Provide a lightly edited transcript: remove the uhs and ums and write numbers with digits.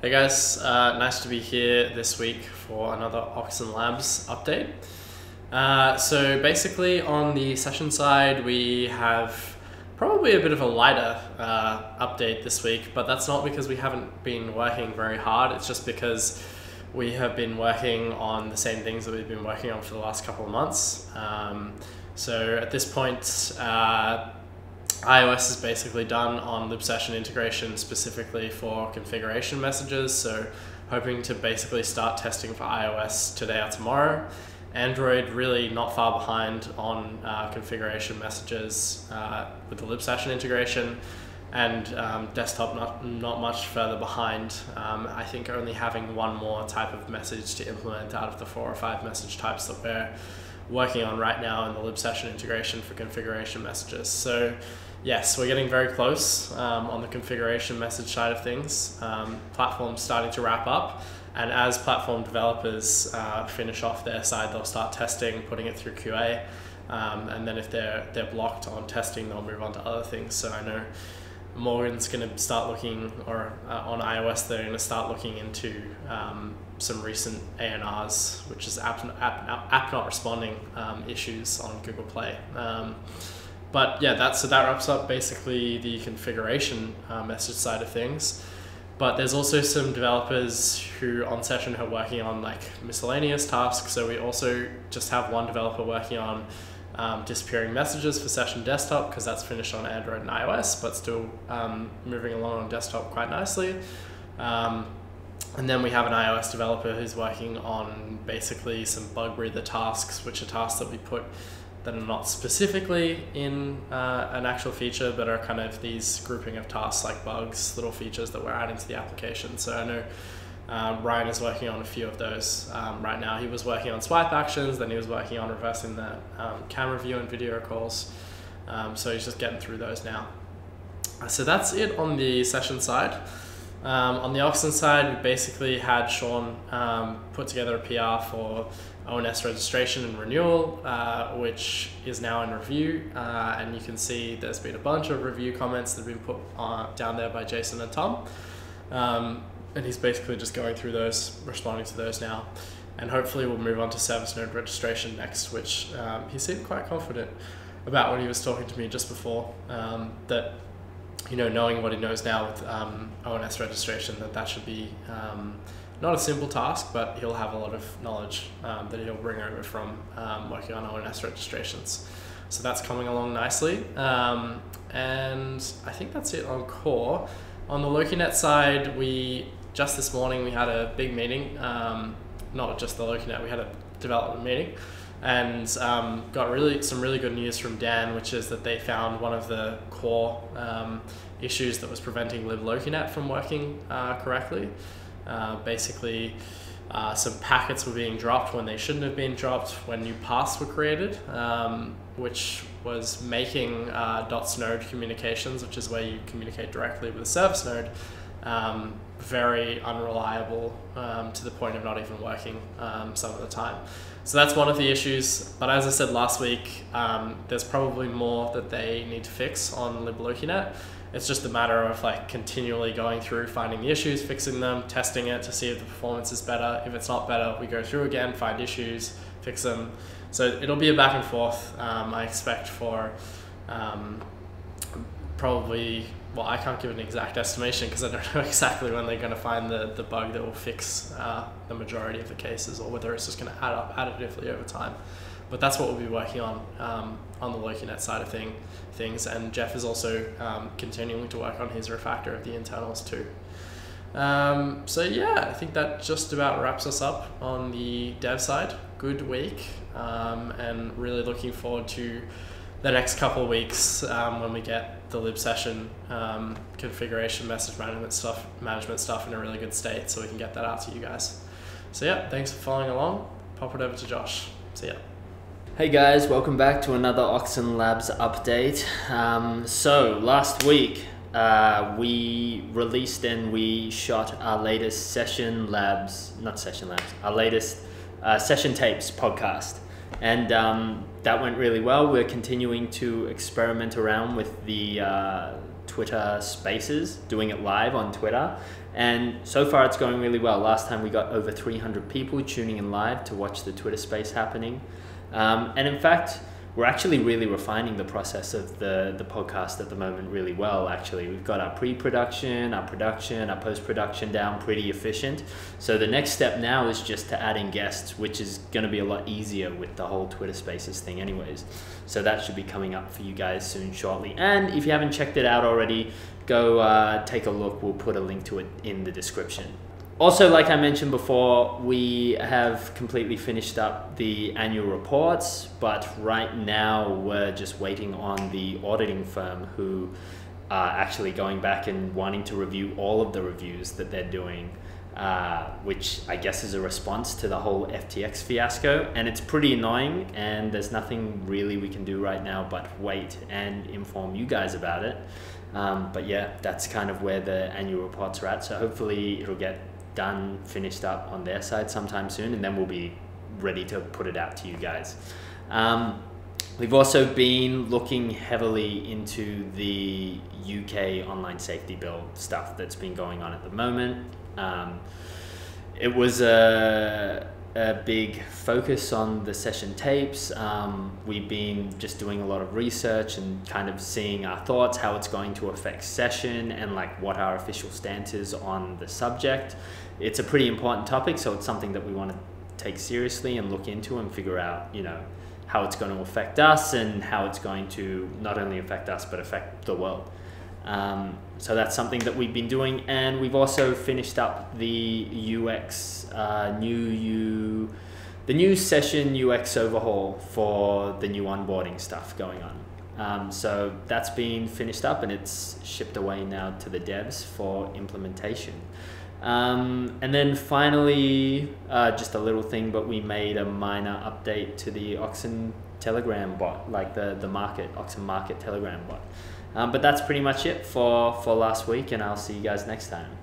Hey guys, nice to be here this week for another Oxen Labs update. So basically on the session side, we have probably a bit of a lighter update this week, but that's not because we haven't been working very hard. It's just because we have been working on the same things that we've been working on for the last couple of months. So at this point, iOS is basically done on lib session integration specifically for configuration messages. So hoping to basically start testing for iOS today or tomorrow. Android really not far behind on configuration messages with the lib session integration, and desktop not much further behind. I think only having one more type of message to implement out of the 4 or 5 message types that we're working on right now in the lib session integration for configuration messages. So yes, we're getting very close on the configuration message side of things. Platform's starting to wrap up, and as platform developers finish off their side, they'll start testing, putting it through QA, and then if they're blocked on testing, they'll move on to other things. So I know Morgan's going to start looking, or on iOS, they're going to start looking into some recent ANRs, which is app not responding issues on Google Play. But yeah, that wraps up basically the configuration message side of things. But there's also some developers who on session are working on like miscellaneous tasks. So we also just have one developer working on disappearing messages for session desktop, because that's finished on Android and iOS, but still moving along on desktop quite nicely. And then we have an iOS developer who's working on basically some bug breather tasks, which are tasks that we put that are not specifically in an actual feature, but are kind of these grouping of tasks like bugs, little features that we're adding to the application. So I know Ryan is working on a few of those right now. He was working on swipe actions, then he was working on reversing the camera view and video calls. So he's just getting through those now. So that's it on the session side. On the Oxen side, we basically had Sean put together a PR for ONS registration and renewal, which is now in review, and you can see there's been a bunch of review comments that have been put down there by Jason and Tom, and he's basically just going through those, responding to those now, and hopefully we'll move on to service node registration next, which he seemed quite confident about when he was talking to me just before, that, you know, knowing what he knows now with ONS registration, that should be not a simple task, but he'll have a lot of knowledge that he'll bring over from working on ONS registrations. So that's coming along nicely. And I think that's it on core. On the Lokinet side, just this morning we had a big meeting, not just the Lokinet, we had a development meeting, and got some really good news from Dan, which is that they found one of the core issues that was preventing liblokinet from working correctly. Basically, some packets were being dropped when they shouldn't have been dropped when new paths were created, which was making dots node communications, which is where you communicate directly with a service node, very unreliable to the point of not even working some of the time. So that's one of the issues, but as I said last week, there's probably more that they need to fix on liblokinet. It's just a matter of like continually going through, finding the issues, fixing them, testing it to see if the performance is better. If it's not better, we go through again, find issues, fix them. So it'll be a back and forth, I expect, for probably, well, I can't give an exact estimation because I don't know exactly when they're going to find the bug that will fix the majority of the cases, or whether it's just going to add up additively over time. But that's what we'll be working on the Lokinet side of things. And Jeff is also continuing to work on his refactor of the internals too. So yeah, I think that just about wraps us up on the dev side. Good week, and really looking forward to the next couple of weeks when we get the lib session configuration message management stuff in a really good state, so we can get that out to you guys. So yeah, thanks for following along. Pop it over to Josh. See ya. Hey guys, welcome back to another Oxen Labs update. So last week we released and we shot our latest Session Tapes podcast. And that went really well. We're continuing to experiment around with the Twitter Spaces, doing it live on Twitter. And so far it's going really well. Last time we got over 300 people tuning in live to watch the Twitter space happening. And in fact, we're actually really refining the process of the podcast at the moment really well, actually. We've got our pre-production, our production, our post-production down pretty efficient. So the next step now is just to add in guests, which is going to be a lot easier with the whole Twitter Spaces thing anyways. So that should be coming up for you guys soon, shortly. And if you haven't checked it out already, go take a look. We'll put a link to it in the description. Also, like I mentioned before, we have completely finished up the annual reports, but right now we're just waiting on the auditing firm who are actually going back and wanting to review all of the reviews that they're doing, which I guess is a response to the whole FTX fiasco. And it's pretty annoying, and there's nothing really we can do right now but wait and inform you guys about it. But yeah, that's kind of where the annual reports are at. So hopefully it'll get done, finished up on their side sometime soon, and then we'll be ready to put it out to you guys. We've also been looking heavily into the UK online safety bill stuff that's been going on at the moment. It was a big focus on the session tapes. We've been just doing a lot of research and kind of seeing our thoughts, how it's going to affect session, and like what our official stance is on the subject. It's a pretty important topic, so it's something that we want to take seriously and look into and figure out, you know, how it's going to affect us and how it's going to not only affect us but affect the world. So that's something that we've been doing, and we've also finished up the UX the new session UX overhaul for the new onboarding stuff going on. So that's been finished up and it's shipped away now to the devs for implementation. And then finally, just a little thing, but we made a minor update to the Oxen Telegram bot, like the Oxen Market Telegram bot. But that's pretty much it for last week, and I'll see you guys next time.